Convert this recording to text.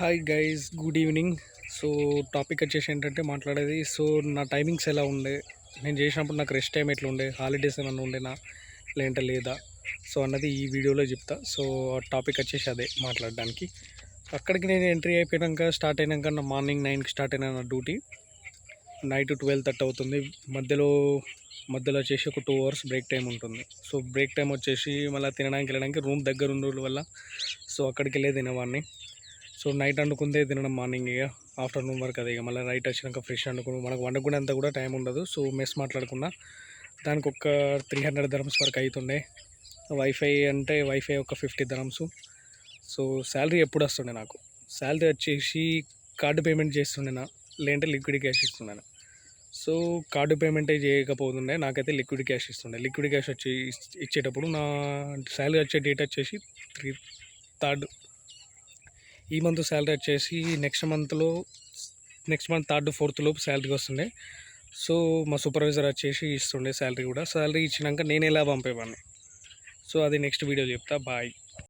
Hi guys, good evening. So topic వచ్చేసి ఏంటంటే మాట్లాడేది. సో నా టైమింగ్స్ ఎలా ఉండే, నేను చేసినప్పుడు నాకు రెస్ట్ టైం ఎట్లా ఉండే, హాలిడేస్ ఏమన్నా ఉండేనా లేదంటే లేదా, సో అన్నది ఈ వీడియోలో చెప్తా. సో టాపిక్ వచ్చేసి అదే మాట్లాడడానికి. అక్కడికి నేను ఎంట్రీ అయిపోయాక స్టార్ట్ అయినాక నా మార్నింగ్ 9కి స్టార్ట్ అయినా నా డ్యూటీ. నైట్ 12:30 అవుతుంది. మధ్యలో వచ్చేసి ఒక 2 అవర్స్ బ్రేక్ టైం ఉంటుంది. సో బ్రేక్ టైం వచ్చేసి మళ్ళీ తినడానికి వెళ్ళడానికి రూమ్ దగ్గర ఉండడం వల్ల సో అక్కడికి వెళ్ళే తినేవాడిని. సో నైట్ వండుకుందే తినడం మార్నింగ్, ఇక ఆఫ్టర్నూన్ వరకు అదే. ఇక మళ్ళీ నైట్ వచ్చినాక ఫ్రెష్ వండుకుని మనకు వండుకునేంత కూడా టైం ఉండదు. సో మెస్ మాట్లాడుకున్నా దానికి ఒక 300 dirhams వరకు అవుతుండే. వైఫై ఒక 50 dirhams. సో శాలరీ ఎప్పుడు వస్తుండే నాకు, శాలరీ వచ్చేసి కార్డు పేమెంట్ చేస్తుండే లేదంటే లిక్విడ్ క్యాష్ ఇస్తుండే. సో కార్డు పేమెంటే చేయకపోతుండే, నాకైతే లిక్విడ్ క్యాష్ ఇస్తుండే. లిక్విడ్ క్యాష్ వచ్చి ఇచ్చేటప్పుడు నా శాలరీ వచ్చే డేట్ వచ్చేసి 3rd. ఈ మంత్ శాలరీ వచ్చేసి నెక్స్ట్ మంత్ 3rd 4th లోపు శాలరీ వస్తుండే. సో మా సూపర్వైజర్ వచ్చేసి ఇస్తుండే శాలరీ కూడా. శాలరీ ఇచ్చినాక నేను ఎలా పంపేవాడిని, సో అది నెక్స్ట్ వీడియో చెప్తా. బాయ్.